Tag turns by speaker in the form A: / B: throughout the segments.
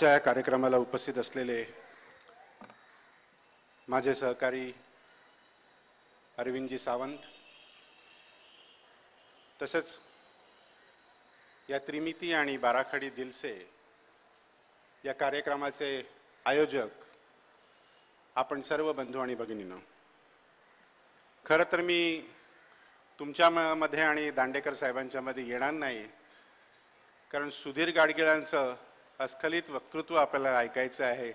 A: च्या कार्यक्रमाला उपस्थित असलेले माझे सहकारी अरविंदजी सावंत, तसेच या त्रिमिती आणि बाराखडी दिलसे या कार्यक्रमाचे आयोजक आपण सर्व बंधू आणि भगिनींनो, खरं तर मी तुमच्यामध्ये आणि दांडेकर साहेबांच्या मध्ये येणार नाही, कारण सुधीर गाडगिळांचं अस्खलित वक्तृत्व आपल्याला ऐकायचं आहे,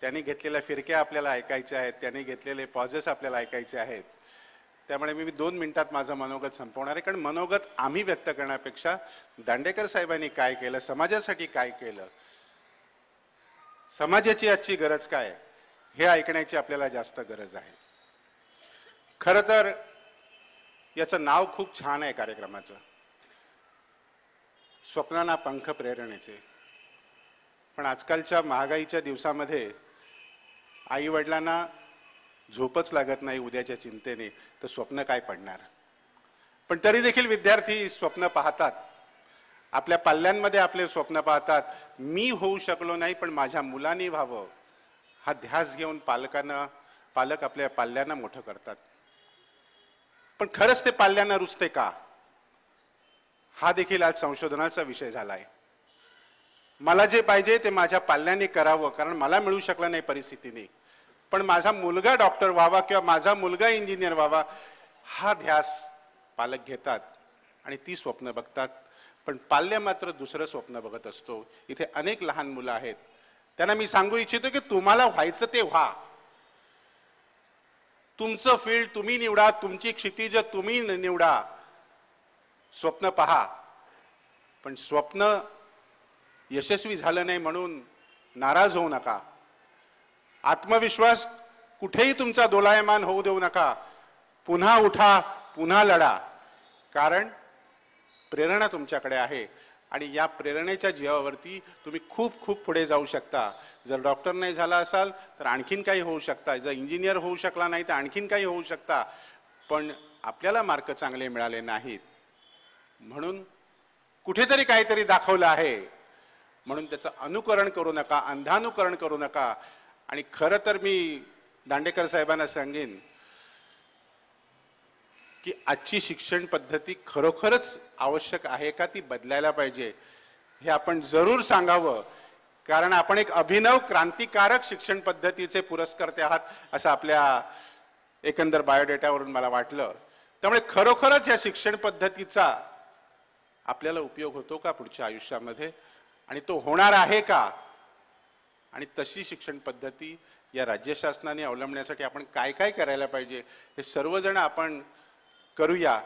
A: त्यांनी घेतलेल्या फिरक्या आपल्याला ऐकायच्या आहेत, त्यांनी घेतलेले पॉजेस आपल्याला ऐकायचे आहेत. त्यामुळे मी 2 मिनिटात माझं मनोगत संपवणार आहे, कारण मनोगत आम्ही व्यक्त करण्यापेक्षा दांडेकर साहेबांनी काय केलं, समाजासाठी काय केलं, समाजाची आजची गरज काय, हे ऐकण्याची आपल्याला जास्त गरज आहे. खरं तर याचं नाव खूप छान आहे कार्यक्रमाचं, स्वप्नांना पंख प्रेरणेचे. पण आजकालच्या महागाईच्या दिवसामध्ये आई वडिलांना झोपच लागत नाही उद्याच्या चिंतेने, तर स्वप्न काय पडणार. पण तरी देखील विद्यार्थी स्वप्न पाहतात, आपल्या पाल्यांमध्ये आपले स्वप्न पाहतात. मी होऊ शकलो नाही पण माझ्या मुलांनी व्हावं, हा ध्यास घेऊन पालक आपल्या पाल्यांना मोठं करतात. पण खरंच ते पाल्यांना रुचते का, हा देखील आज संशोधनाचा विषय झाला आहे. मला जे पाहिजे ते माझ्या पाल्यांनी करावं, कारण मला मिळू शकलं नाही परिस्थितीने, पण माझा मुलगा डॉक्टर व्हावा किंवा माझा मुलगा इंजिनियर व्हावा, हा ध्यास पालक घेतात आणि ती स्वप्न बघतात. पण पाल्य मात्र दुसरं स्वप्न बघत असतो. इथे अनेक लहान मुलं आहेत, त्यांना मी सांगू इच्छितो की तुम्हाला व्हायचं ते व्हा, तुमचं फील्ड तुम्ही निवडा, तुमची क्षितिज तुम्ही निवडा, स्वप्न पहा. पण स्वप्न यशस्वी झालं नाही म्हणून नाराज होऊ नका. आत्मविश्वास कुठेही तुमचा दोलायमान होऊ देऊ नका. पुन्हा उठा, पुन्हा लढा, कारण प्रेरणा तुमच्याकडे आहे आणि या प्रेरणेच्या जीवावरती तुम्ही खूप खूप पुढे जाऊ शकता. जर डॉक्टर नाही झाला असाल तर आणखीन काही होऊ शकता, जर इंजिनियर होऊ शकला नाही तर आणखीन काही होऊ शकता. पण आपल्याला मार्क चांगले मिळाले नाहीत म्हणून कुठेतरी काहीतरी दाखवलं आहे म्हणून त्याचं अनुकरण करू नका, अंधानुकरण करू नका. आणि खरं तर मी दांडेकर साहेबांना सांगेन की आजची शिक्षण पद्धती खरोखरच आवश्यक आहे का, ती बदलायला पाहिजे, हे आपण जरूर सांगावं. कारण आपण एक अभिनव क्रांतिकारक शिक्षण पद्धतीचे पुरस्कर्ते आहात असं आपल्या एकंदर बायोडेटावरून मला वाटलं. त्यामुळे खरोखरच या शिक्षण पद्धतीचा आपल्याला उपयोग होतो का पुढच्या आयुष्यामध्ये, आणि तो होणार आहे का, आणि तशी शिक्षण पद्धती या राज्य शासनाने अवलंबण्यासाठी आपण काय काय करायला पाहिजे हे सर्वजण आपण करूया.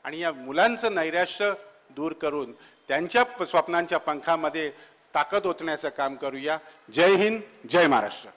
A: आणि या मुलांचं नैराश्य दूर करून त्यांच्या स्वप्नांच्या पंखामध्ये ताकद ओतण्याचं काम करूया. जय हिंद, जय महाराष्ट्र.